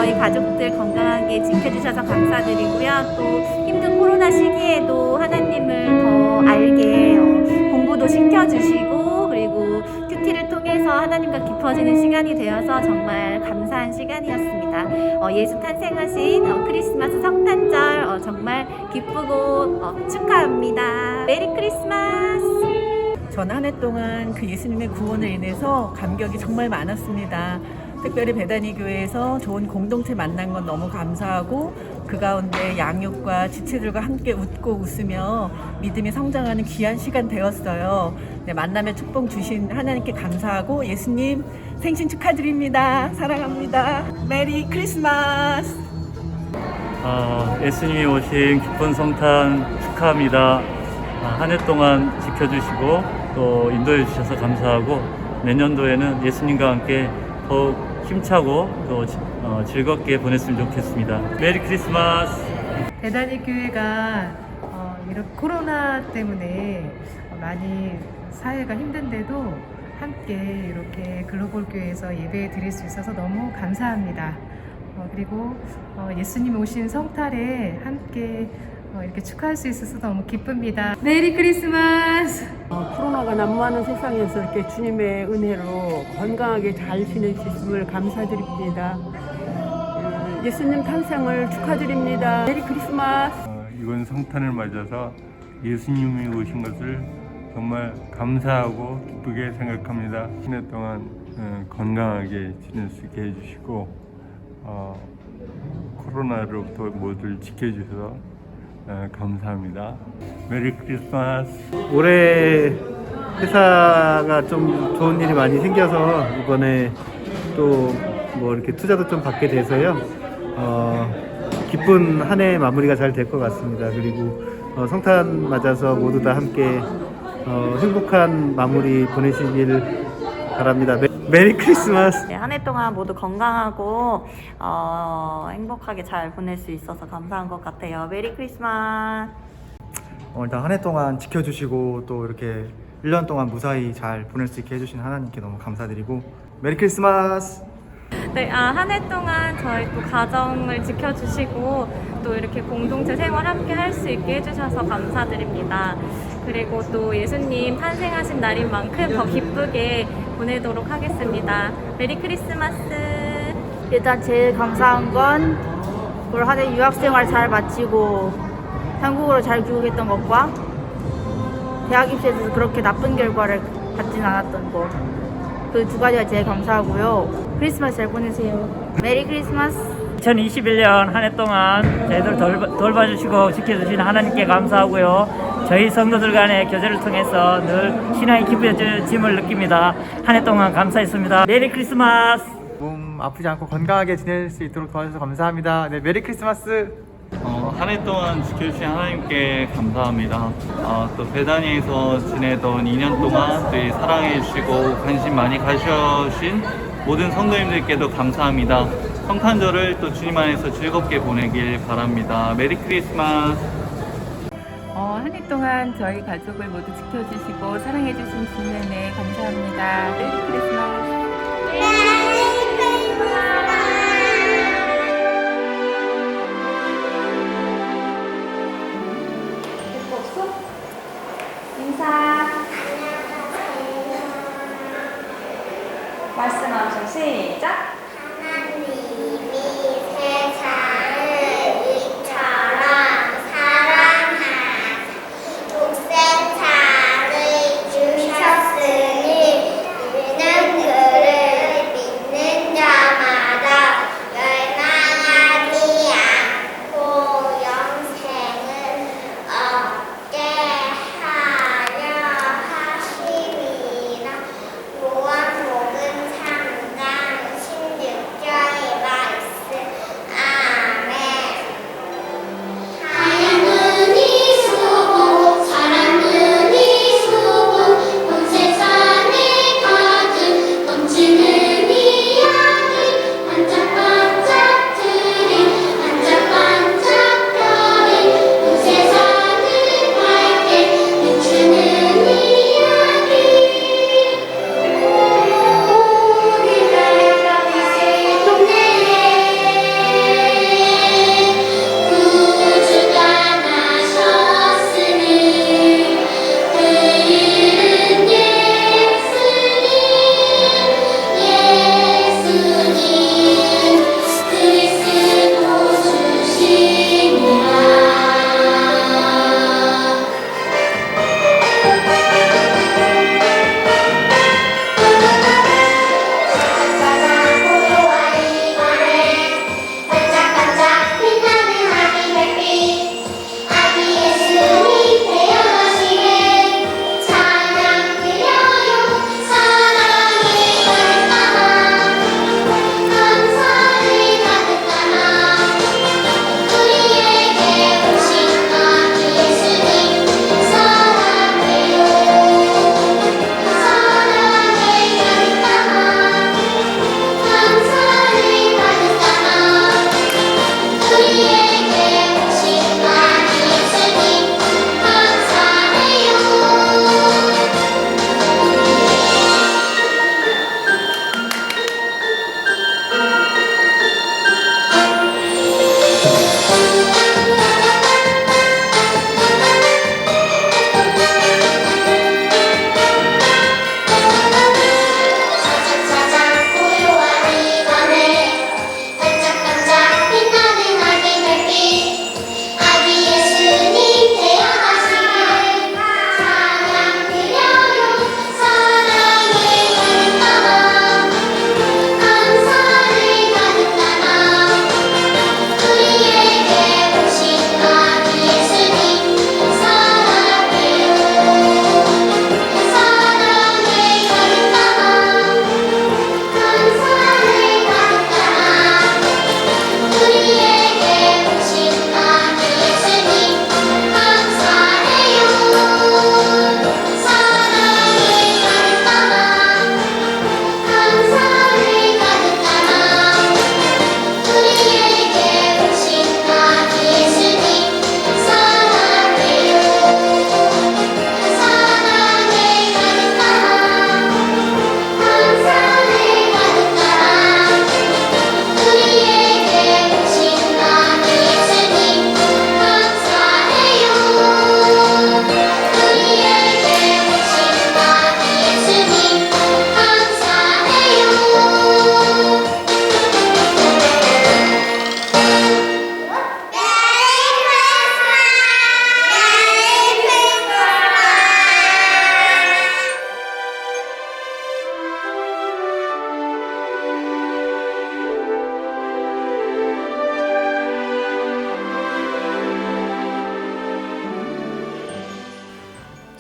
저희 가족들 건강하게 지켜주셔서 감사드리고요. 또 힘든 코로나 시기에도 하나님을 더 알게 공부도 시켜주시고, 그리고 큐티를 통해서 하나님과 깊어지는 시간이 되어서 정말 감사한 시간이었습니다. 예수 탄생하신 크리스마스 성탄절 정말 기쁘고 축하합니다. 메리 크리스마스! 전 한 해 동안 그 예수님의 구원을 인해서 감격이 정말 많았습니다. 특별히 베다니 교회에서 좋은 공동체 만난 건 너무 감사하고, 그 가운데 양육과 지체들과 함께 웃고 웃으며 믿음이 성장하는 귀한 시간 되었어요. 네, 만남의 축복 주신 하나님께 감사하고 예수님 생신 축하드립니다. 사랑합니다. 메리 크리스마스! 예수님이 오신 기쁜 성탄 축하합니다. 한 해 동안 지켜주시고 또 인도해 주셔서 감사하고, 내년도에는 예수님과 함께 더욱 힘차고 또 즐겁게 보냈으면 좋겠습니다. 메리 크리스마스! 베다니 교회가 이런 코로나 때문에 많이 사회가 힘든데도 함께 이렇게 글로벌 교회에서 예배 드릴 수 있어서 너무 감사합니다. 그리고 예수님 오신 성탄에 함께 이렇게 축하할 수 있어서 너무 기쁩니다. 메리 크리스마스! 코로나가 난무하는 세상에서 이렇게 주님의 은혜로 건강하게 잘 지낼 수 있음을 감사드립니다. 예수님 탄생을 축하드립니다. 메리 크리스마스! 이번 성탄을 맞아서 예수님이 오신 것을 정말 감사하고 기쁘게 생각합니다. 한 해 동안 건강하게 지낼 수 있게 해주시고 코로나로부터 모두를 지켜주셔서 감사합니다. 메리 크리스마스! 올해 회사가 좀 좋은 일이 많이 생겨서 이번에 또 뭐 이렇게 투자도 좀 받게 돼서요. 기쁜 한 해 마무리가 잘 될 것 같습니다. 그리고 성탄 맞아서 모두 다 함께 행복한 마무리 보내시길 바랍니다. 메리 크리스마스! 한 해 동안 모두 건강하고 행복하게 잘 보낼 수 있어서 감사한 것 같아요. 메리 크리스마스! 일단 한 해 동안 지켜주시고 또 이렇게 1년 동안 무사히 잘 보낼 수 있게 해주신 하나님께 너무 감사드리고 메리 크리스마스! 네, 한 해 동안 저희 또 가정을 지켜주시고 또 이렇게 공동체 생활 함께 할 수 있게 해주셔서 감사드립니다. 그리고 또 예수님 탄생하신 날인 만큼 더 기쁘게 보내도록 하겠습니다. 메리 크리스마스! 일단 제일 감사한 건 올 한 해 유학생활 잘 마치고 한국어로 잘 교육했던 것과 대학 입시에서 그렇게 나쁜 결과를 받진 않았던 것, 그 두 가지가 제일 감사하고요. 크리스마스 잘 보내세요. 메리 크리스마스! 2021년 한 해 동안 저희들 돌봐주시고 지켜주신 하나님께 감사하고요. 저희 성도들 간의 교제를 통해서 늘 신앙이 깊어짐을 느낍니다. 한 해 동안 감사했습니다. 메리 크리스마스! 몸 아프지 않고 건강하게 지낼 수 있도록 도와주셔서 감사합니다. 네, 메리 크리스마스! 한 해 동안 지켜주신 하나님께 감사합니다. 또 베다니에서 지내던 2년 동안 또 사랑해 주시고 관심 많이 가져주신 모든 성도님들께도 감사합니다. 성탄절을 또 주님 안에서 즐겁게 보내길 바랍니다. 메리 크리스마스! 한 해 동안 저희 가족을 모두 지켜주시고 사랑해주신 주님에 감사합니다. 메리 크리스마스! 말씀하셔. 시작! 무한 복은 상강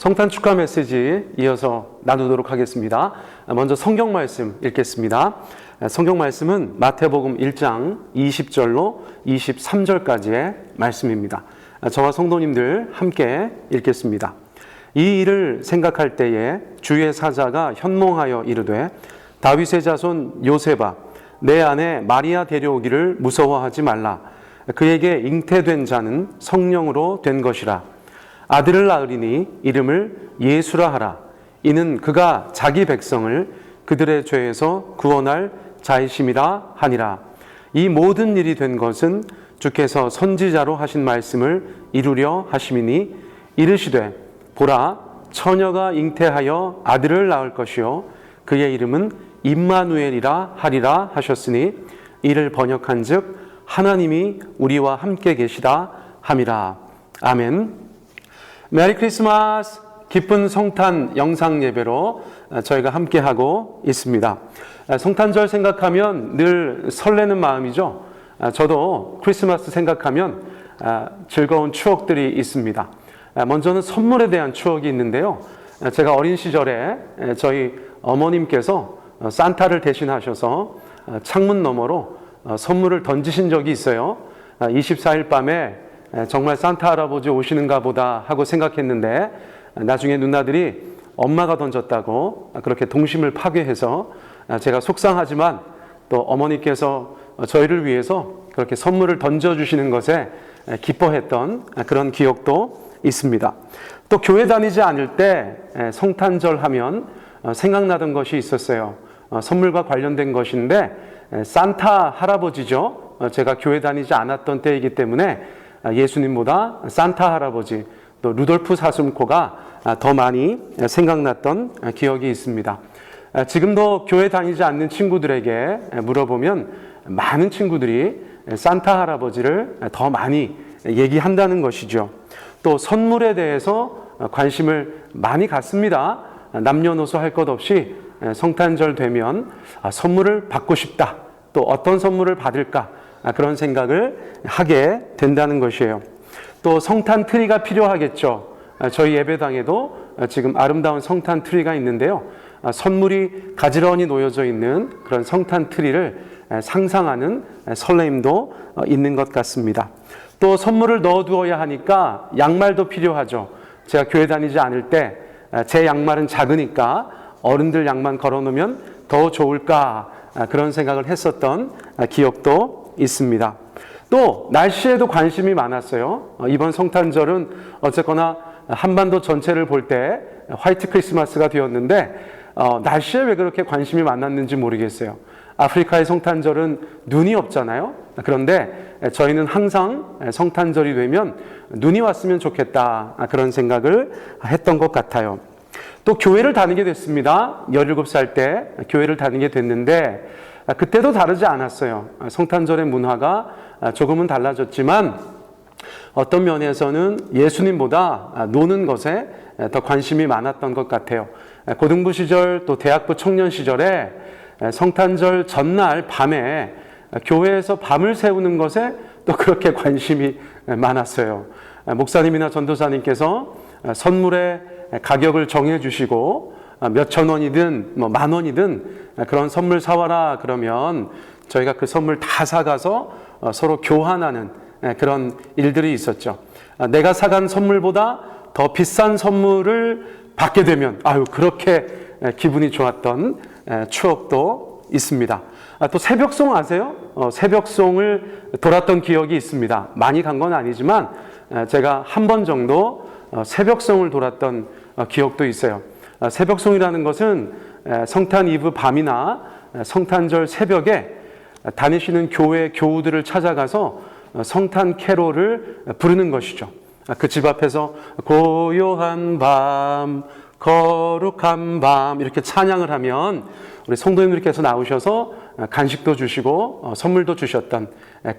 성탄 축하 메시지 이어서 나누도록 하겠습니다. 먼저 성경 말씀 읽겠습니다. 성경 말씀은 마태복음 1장 20절로 23절까지의 말씀입니다. 저와 성도님들 함께 읽겠습니다. 이 일을 생각할 때에 주의 사자가 현몽하여 이르되 다윗의 자손 요셉아 내 아내 마리아 데려오기를 무서워하지 말라. 그에게 잉태된 자는 성령으로 된 것이라. 아들을 낳으리니 이름을 예수라 하라. 이는 그가 자기 백성을 그들의 죄에서 구원할 자이심이라 하니라. 이 모든 일이 된 것은 주께서 선지자로 하신 말씀을 이루려 하심이니 이르시되 보라 처녀가 잉태하여 아들을 낳을 것이요 그의 이름은 임마누엘이라 하리라 하셨으니 이를 번역한즉 하나님이 우리와 함께 계시다 함이라. 아멘. 메리 크리스마스. 기쁜 성탄 영상 예배로 저희가 함께하고 있습니다. 성탄절 생각하면 늘 설레는 마음이죠. 저도 크리스마스 생각하면 즐거운 추억들이 있습니다. 먼저는 선물에 대한 추억이 있는데요. 제가 어린 시절에 저희 어머님께서 산타를 대신하셔서 창문 너머로 선물을 던지신 적이 있어요. 24일 밤에 정말 산타 할아버지 오시는가 보다 하고 생각했는데 나중에 누나들이 엄마가 던졌다고 그렇게 동심을 파괴해서 제가 속상하지만 또 어머니께서 저희를 위해서 그렇게 선물을 던져주시는 것에 기뻐했던 그런 기억도 있습니다. 또 교회 다니지 않을 때 성탄절 하면 생각나던 것이 있었어요. 선물과 관련된 것인데 산타 할아버지죠. 제가 교회 다니지 않았던 때이기 때문에 예수님보다 산타 할아버지 또 루돌프 사슴코가 더 많이 생각났던 기억이 있습니다. 지금도 교회 다니지 않는 친구들에게 물어보면 많은 친구들이 산타 할아버지를 더 많이 얘기한다는 것이죠. 또 선물에 대해서 관심을 많이 갖습니다. 남녀노소 할 것 없이 성탄절 되면 선물을 받고 싶다. 또 어떤 선물을 받을까? 그런 생각을 하게 된다는 것이에요. 또 성탄 트리가 필요하겠죠. 저희 예배당에도 지금 아름다운 성탄 트리가 있는데요. 선물이 가지런히 놓여져 있는 그런 성탄 트리를 상상하는 설레임도 있는 것 같습니다. 또 선물을 넣어두어야 하니까 양말도 필요하죠. 제가 교회 다니지 않을 때 제 양말은 작으니까 어른들 양말 걸어놓으면 더 좋을까 그런 생각을 했었던 기억도 있습니다. 또 날씨에도 관심이 많았어요. 이번 성탄절은 어쨌거나 한반도 전체를 볼 때 화이트 크리스마스가 되었는데 날씨에 왜 그렇게 관심이 많았는지 모르겠어요. 아프리카의 성탄절은 눈이 없잖아요. 그런데 저희는 항상 성탄절이 되면 눈이 왔으면 좋겠다 그런 생각을 했던 것 같아요. 또 교회를 다니게 됐습니다. 17살 때 교회를 다니게 됐는데 그때도 다르지 않았어요. 성탄절의 문화가 조금은 달라졌지만 어떤 면에서는 예수님보다 노는 것에 더 관심이 많았던 것 같아요. 고등부 시절 또 대학부 청년 시절에 성탄절 전날 밤에 교회에서 밤을 새우는 것에 또 그렇게 관심이 많았어요. 목사님이나 전도사님께서 선물의 가격을 정해주시고 몇천 원이든 만 원이든 그런 선물 사와라 그러면 저희가 그 선물 다 사가서 서로 교환하는 그런 일들이 있었죠. 내가 사간 선물보다 더 비싼 선물을 받게 되면 그렇게 기분이 좋았던 추억도 있습니다. 또 새벽송 아세요? 새벽송을 돌았던 기억이 있습니다. 많이 간 건 아니지만 제가 한 번 정도 새벽송을 돌았던 기억도 있어요. 새벽송이라는 것은 성탄 이브 밤이나 성탄절 새벽에 다니시는 교회 교우들을 찾아가서 성탄 캐롤을 부르는 것이죠. 그 집 앞에서 고요한 밤, 거룩한 밤 이렇게 찬양을 하면 우리 성도님들께서 나오셔서 간식도 주시고 선물도 주셨던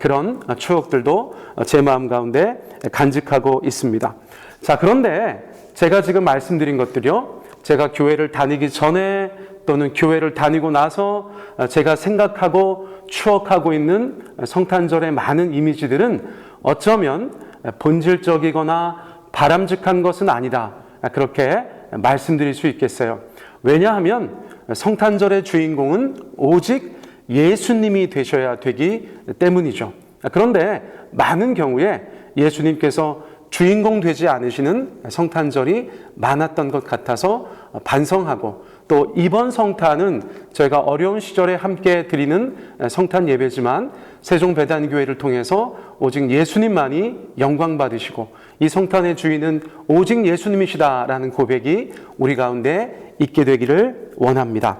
그런 추억들도 제 마음 가운데 간직하고 있습니다. 자, 그런데 제가 지금 말씀드린 것들이요, 제가 교회를 다니기 전에 또는 교회를 다니고 나서 제가 생각하고 추억하고 있는 성탄절의 많은 이미지들은 어쩌면 본질적이거나 바람직한 것은 아니다 그렇게 말씀드릴 수 있겠어요. 왜냐하면 성탄절의 주인공은 오직 예수님이 되셔야 되기 때문이죠. 그런데 많은 경우에 예수님께서 주인공 되지 않으시는 성탄절이 많았던 것 같아서 반성하고, 또 이번 성탄은 저희가 어려운 시절에 함께 드리는 성탄 예배지만 세종배단교회를 통해서 오직 예수님만이 영광 받으시고 이 성탄의 주인은 오직 예수님이시다라는 고백이 우리 가운데 있게 되기를 원합니다.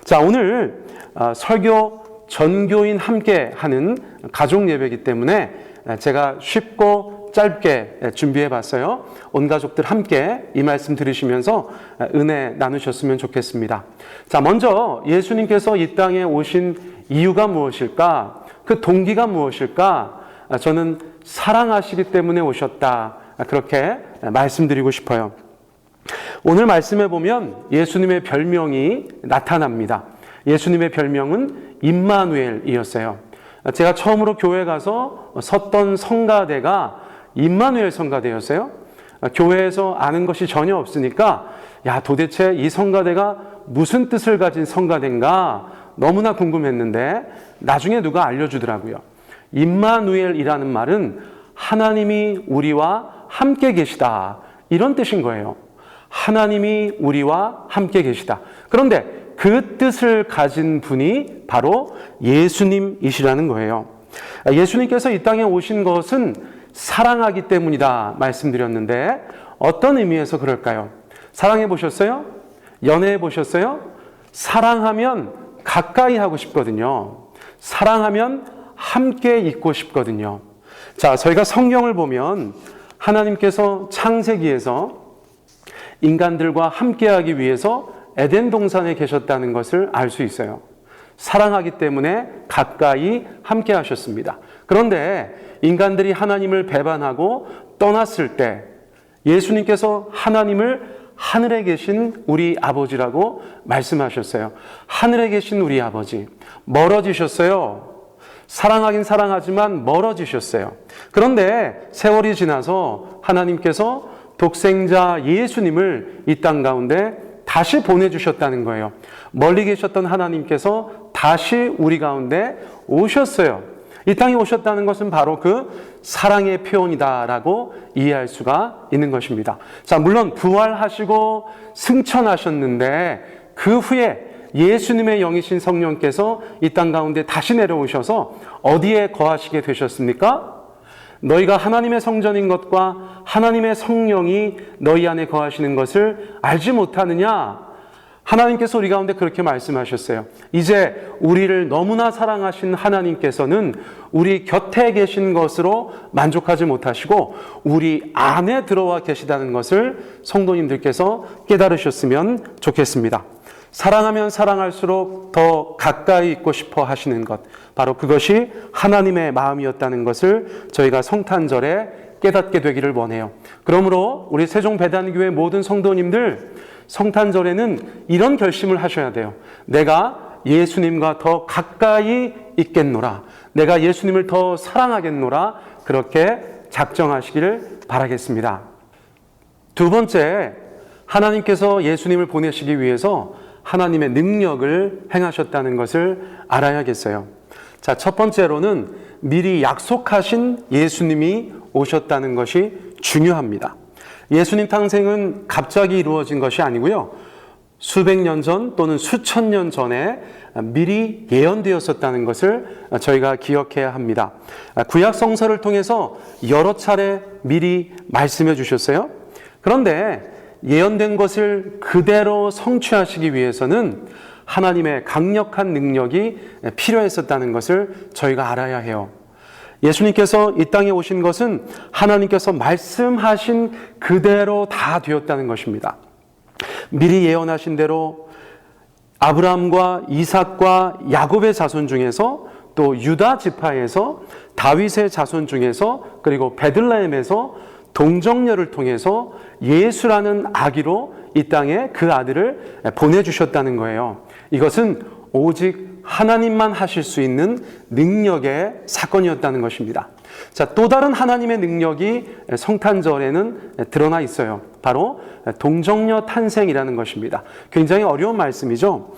자, 오늘 설교 전교인 함께 하는 가족 예배이기 때문에 제가 쉽고 짧게 준비해 봤어요. 온 가족들 함께 이 말씀 들으시면서 은혜 나누셨으면 좋겠습니다. 자, 먼저 예수님께서 이 땅에 오신 이유가 무엇일까? 그 동기가 무엇일까? 저는 사랑하시기 때문에 오셨다. 그렇게 말씀드리고 싶어요. 오늘 말씀에 보면 예수님의 별명이 나타납니다. 예수님의 별명은 임마누엘이었어요. 제가 처음으로 교회 가서 섰던 성가대가 임마누엘 성가대였어요. 교회에서 아는 것이 전혀 없으니까 야, 도대체 이 성가대가 무슨 뜻을 가진 성가대인가 너무나 궁금했는데 나중에 누가 알려주더라고요. 임마누엘이라는 말은 하나님이 우리와 함께 계시다, 이런 뜻인 거예요. 하나님이 우리와 함께 계시다. 그런데 그 뜻을 가진 분이 바로 예수님이시라는 거예요. 예수님께서 이 땅에 오신 것은 사랑하기 때문이다 말씀드렸는데 어떤 의미에서 그럴까요? 사랑해 보셨어요? 연애해 보셨어요? 사랑하면 가까이 하고 싶거든요. 사랑하면 함께 있고 싶거든요. 자, 저희가 성경을 보면 하나님께서 창세기에서 인간들과 함께하기 위해서 에덴 동산에 계셨다는 것을 알 수 있어요. 사랑하기 때문에 가까이 함께 하셨습니다. 그런데 인간들이 하나님을 배반하고 떠났을 때 예수님께서 하나님을 하늘에 계신 우리 아버지라고 말씀하셨어요. 하늘에 계신 우리 아버지. 멀어지셨어요. 사랑하긴 사랑하지만 멀어지셨어요. 그런데 세월이 지나서 하나님께서 독생자 예수님을 이 땅 가운데 다시 보내주셨다는 거예요. 멀리 계셨던 하나님께서 다시 우리 가운데 오셨어요. 이 땅에 오셨다는 것은 바로 그 사랑의 표현이다라고 이해할 수가 있는 것입니다. 자, 물론 부활하시고 승천하셨는데 그 후에 예수님의 영이신 성령께서 이 땅 가운데 다시 내려오셔서 어디에 거하시게 되셨습니까? 너희가 하나님의 성전인 것과 하나님의 성령이 너희 안에 거하시는 것을 알지 못하느냐? 하나님께서 우리 가운데 그렇게 말씀하셨어요. 이제 우리를 너무나 사랑하신 하나님께서는 우리 곁에 계신 것으로 만족하지 못하시고 우리 안에 들어와 계시다는 것을 성도님들께서 깨달으셨으면 좋겠습니다. 사랑하면 사랑할수록 더 가까이 있고 싶어 하시는 것, 바로 그것이 하나님의 마음이었다는 것을 저희가 성탄절에 깨닫게 되기를 원해요. 그러므로 우리 세종배단교회 모든 성도님들, 성탄절에는 이런 결심을 하셔야 돼요. 내가 예수님과 더 가까이 있겠노라, 내가 예수님을 더 사랑하겠노라, 그렇게 작정하시기를 바라겠습니다. 두 번째, 하나님께서 예수님을 보내시기 위해서 하나님의 능력을 행하셨다는 것을 알아야겠어요. 자, 첫 번째로는 미리 약속하신 예수님이 오셨다는 것이 중요합니다. 예수님 탄생은 갑자기 이루어진 것이 아니고요. 수백 년 전 또는 수천 년 전에 미리 예언되었었다는 것을 저희가 기억해야 합니다. 구약 성서를 통해서 여러 차례 미리 말씀해 주셨어요. 그런데 예언된 것을 그대로 성취하시기 위해서는 하나님의 강력한 능력이 필요했었다는 것을 저희가 알아야 해요. 예수님께서 이 땅에 오신 것은 하나님께서 말씀하신 그대로 다 되었다는 것입니다. 미리 예언하신 대로 아브라함과 이삭과 야곱의 자손 중에서, 또 유다 지파에서, 다윗의 자손 중에서, 그리고 베들레헴에서 동정녀를 통해서 예수라는 아기로 이 땅에 그 아들을 보내주셨다는 거예요. 이것은 오직 하나님만 하실 수 있는 능력의 사건이었다는 것입니다. 자, 또 다른 하나님의 능력이 성탄절에는 드러나 있어요. 바로 동정녀 탄생이라는 것입니다. 굉장히 어려운 말씀이죠.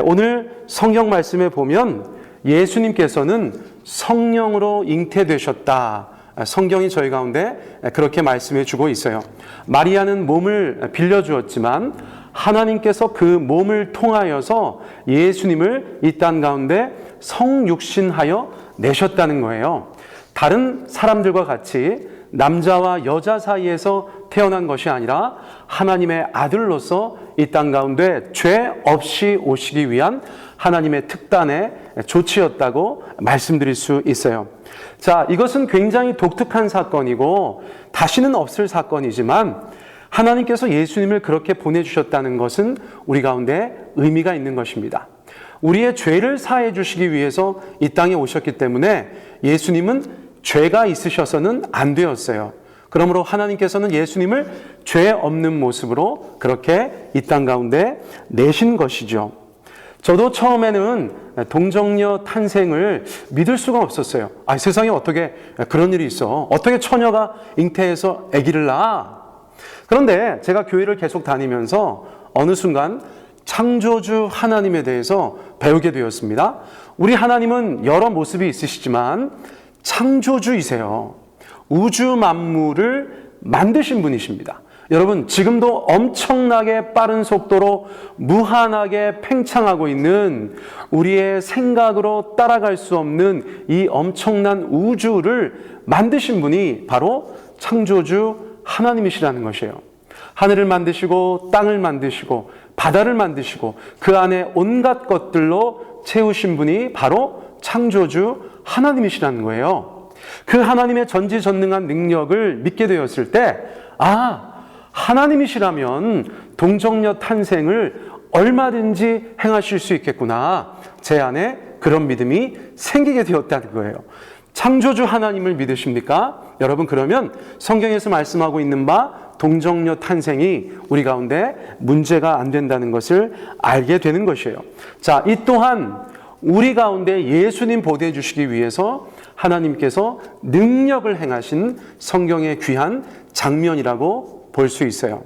오늘 성경 말씀에 보면 예수님께서는 성령으로 잉태되셨다. 성경이 저희 가운데 그렇게 말씀해 주고 있어요. 마리아는 몸을 빌려주었지만 하나님께서 그 몸을 통하여서 예수님을 이 땅 가운데 성육신하여 내셨다는 거예요. 다른 사람들과 같이 남자와 여자 사이에서 태어난 것이 아니라 하나님의 아들로서 이 땅 가운데 죄 없이 오시기 위한 하나님의 특단의 조치였다고 말씀드릴 수 있어요. 자, 이것은 굉장히 독특한 사건이고 다시는 없을 사건이지만 하나님께서 예수님을 그렇게 보내주셨다는 것은 우리 가운데 의미가 있는 것입니다. 우리의 죄를 사해 주시기 위해서 이 땅에 오셨기 때문에 예수님은 죄가 있으셔서는 안 되었어요. 그러므로 하나님께서는 예수님을 죄 없는 모습으로 그렇게 이 땅 가운데 내신 것이죠. 저도 처음에는 동정녀 탄생을 믿을 수가 없었어요. 세상에 어떻게 그런 일이 있어? 어떻게 처녀가 잉태해서 아기를 낳아? 그런데 제가 교회를 계속 다니면서 어느 순간 창조주 하나님에 대해서 배우게 되었습니다. 우리 하나님은 여러 모습이 있으시지만 창조주이세요. 우주 만물을 만드신 분이십니다. 여러분, 지금도 엄청나게 빠른 속도로 무한하게 팽창하고 있는 우리의 생각으로 따라갈 수 없는 이 엄청난 우주를 만드신 분이 바로 창조주 하나님이시라는 것이에요. 하늘을 만드시고 땅을 만드시고 바다를 만드시고 그 안에 온갖 것들로 채우신 분이 바로 창조주 하나님이시라는 거예요. 그 하나님의 전지전능한 능력을 믿게 되었을 때 하나님이시라면 동정녀 탄생을 얼마든지 행하실 수 있겠구나. 제 안에 그런 믿음이 생기게 되었다는 거예요. 창조주 하나님을 믿으십니까? 여러분, 그러면 성경에서 말씀하고 있는 바 동정녀 탄생이 우리 가운데 문제가 안 된다는 것을 알게 되는 것이에요. 자, 이 또한 우리 가운데 예수님 보내주시기 위해서 하나님께서 능력을 행하신 성경의 귀한 장면이라고 볼 수 있어요.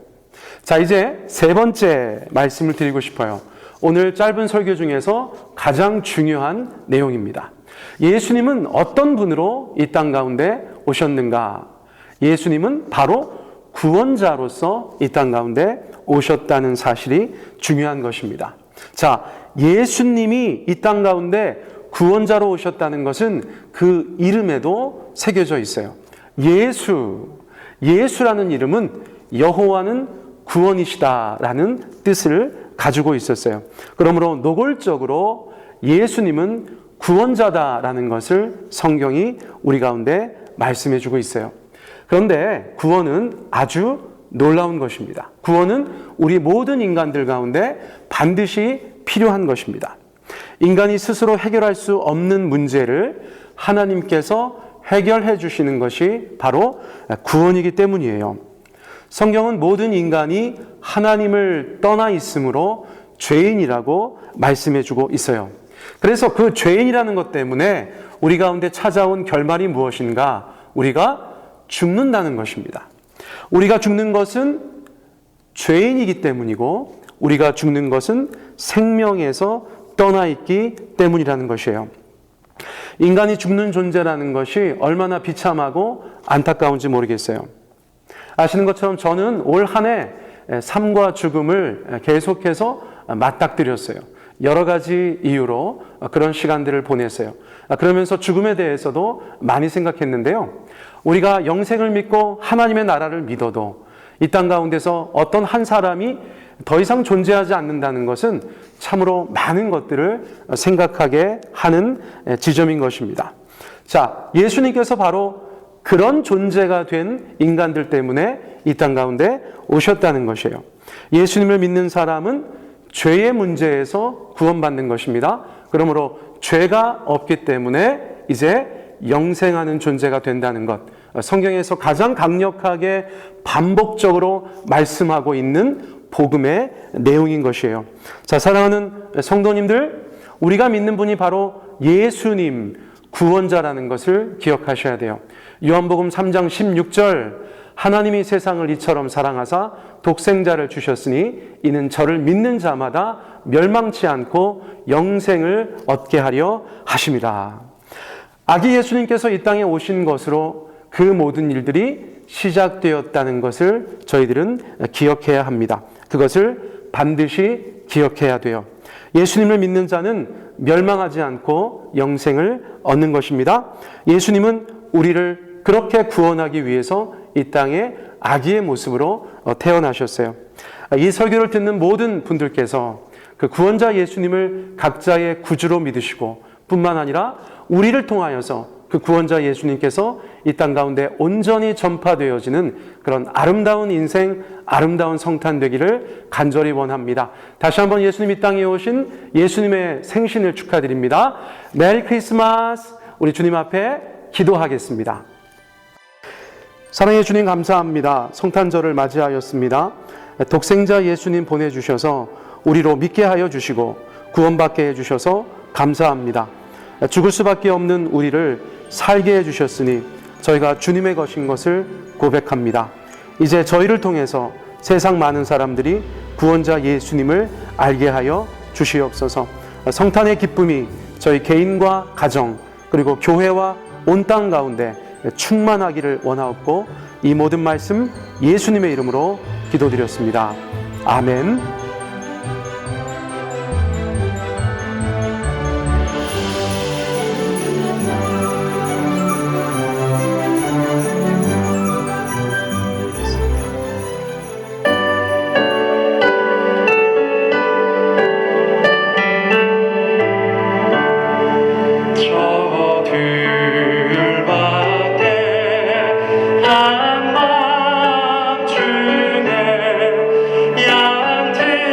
자, 이제 세 번째 말씀을 드리고 싶어요. 오늘 짧은 설교 중에서 가장 중요한 내용입니다. 예수님은 어떤 분으로 이 땅 가운데 오셨는가? 예수님은 바로 구원자로서 이 땅 가운데 오셨다는 사실이 중요한 것입니다. 자, 예수님이 이 땅 가운데 구원자로 오셨다는 것은 그 이름에도 새겨져 있어요. 예수라는 이름은 여호와는 구원이시다라는 뜻을 가지고 있었어요. 그러므로 노골적으로 예수님은 구원자다라는 것을 성경이 우리 가운데 말씀해 주고 있어요. 그런데 구원은 아주 놀라운 것입니다. 구원은 우리 모든 인간들 가운데 반드시 필요한 것입니다. 인간이 스스로 해결할 수 없는 문제를 하나님께서 해결해 주시는 것이 바로 구원이기 때문이에요. 성경은 모든 인간이 하나님을 떠나 있으므로 죄인이라고 말씀해 주고 있어요. 그래서 그 죄인이라는 것 때문에 우리 가운데 찾아온 결말이 무엇인가? 우리가 죽는다는 것입니다. 우리가 죽는 것은 죄인이기 때문이고 우리가 죽는 것은 생명에서 떠나 있기 때문이라는 것이에요. 인간이 죽는 존재라는 것이 얼마나 비참하고 안타까운지 모르겠어요. 아시는 것처럼 저는 올 한 해 삶과 죽음을 계속해서 맞닥뜨렸어요. 여러 가지 이유로 그런 시간들을 보냈어요. 그러면서 죽음에 대해서도 많이 생각했는데요. 우리가 영생을 믿고 하나님의 나라를 믿어도 이 땅 가운데서 어떤 한 사람이 더 이상 존재하지 않는다는 것은 참으로 많은 것들을 생각하게 하는 지점인 것입니다. 자, 예수님께서 바로 그런 존재가 된 인간들 때문에 이 땅 가운데 오셨다는 것이에요. 예수님을 믿는 사람은 죄의 문제에서 구원받는 것입니다. 그러므로 죄가 없기 때문에 이제 영생하는 존재가 된다는 것. 성경에서 가장 강력하게 반복적으로 말씀하고 있는 복음의 내용인 것이에요. 자, 사랑하는 성도님들, 우리가 믿는 분이 바로 예수님, 구원자라는 것을 기억하셔야 돼요. 요한복음 3장 16절, 하나님이 세상을 이처럼 사랑하사 독생자를 주셨으니 이는 저를 믿는 자마다 멸망치 않고 영생을 얻게 하려 하심이라. 아기 예수님께서 이 땅에 오신 것으로 그 모든 일들이 시작되었다는 것을 저희들은 기억해야 합니다. 그것을 반드시 기억해야 돼요. 예수님을 믿는 자는 멸망하지 않고 영생을 얻는 것입니다. 예수님은 우리를 그렇게 구원하기 위해서 이 땅에 아기의 모습으로 태어나셨어요. 이 설교를 듣는 모든 분들께서 그 구원자 예수님을 각자의 구주로 믿으시고 뿐만 아니라 우리를 통하여서 그 구원자 예수님께서 이 땅 가운데 온전히 전파되어지는 그런 아름다운 인생, 아름다운 성탄 되기를 간절히 원합니다. 다시 한번 예수님 이 땅에 오신 예수님의 생신을 축하드립니다. 메리 크리스마스! 우리 주님 앞에 기도하겠습니다. 사랑의 주님 감사합니다. 성탄절을 맞이하였습니다. 독생자 예수님 보내주셔서 우리로 믿게 하여 주시고 구원받게 해주셔서 감사합니다. 죽을 수밖에 없는 우리를 살게 해주셨으니 저희가 주님의 것인 것을 고백합니다. 이제 저희를 통해서 세상 많은 사람들이 구원자 예수님을 알게 하여 주시옵소서. 성탄의 기쁨이 저희 개인과 가정 그리고 교회와 온 땅 가운데 충만하기를 원하옵고 이 모든 말씀 예수님의 이름으로 기도드렸습니다. 아멘. 한밤중에 양들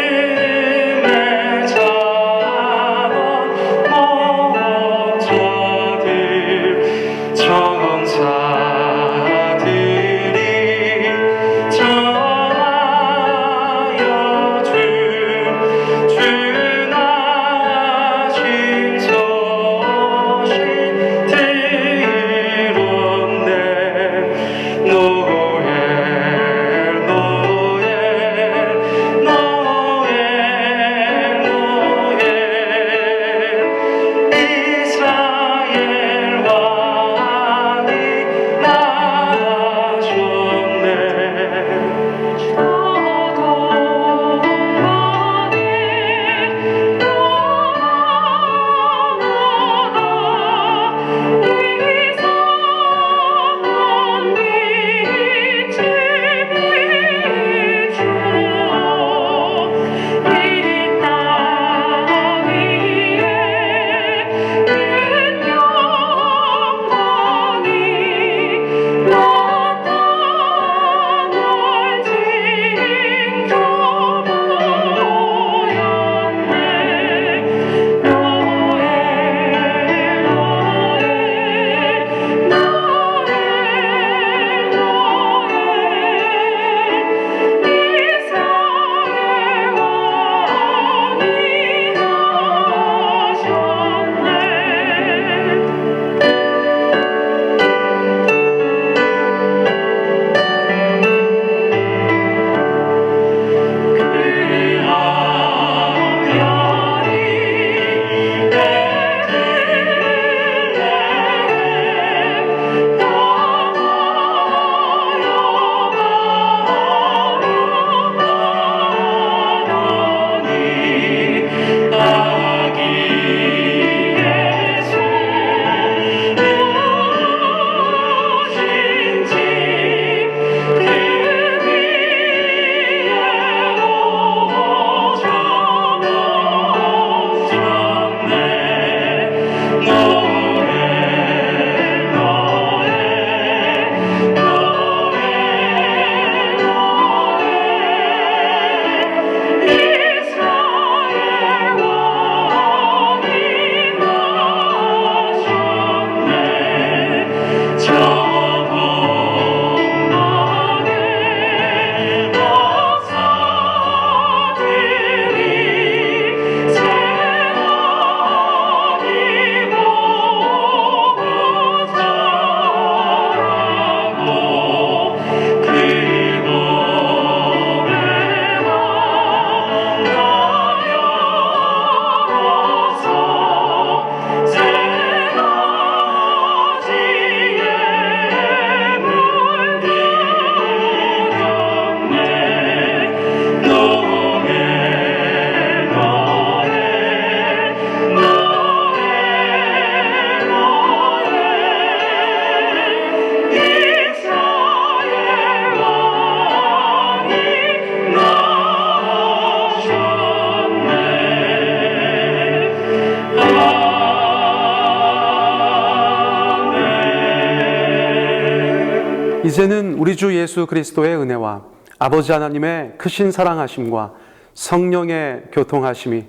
이제는 우리 주 예수 그리스도의 은혜와 아버지 하나님의 크신 사랑하심과 성령의 교통하심이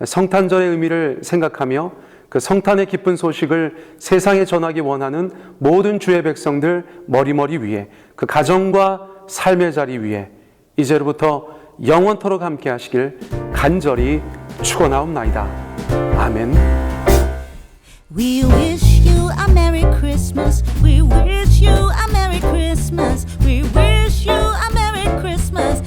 성탄절의 의미를 생각하며 그 성탄의 기쁜 소식을 세상에 전하기 원하는 모든 주의 백성들 머리머리 위에 그 가정과 삶의 자리 위에 이제로부터 영원토록 함께 하시길 간절히 축원하옵나이다. 아멘. We wish you a Merry Christmas. We wish you a Merry Christmas. We wish you a Merry Christmas.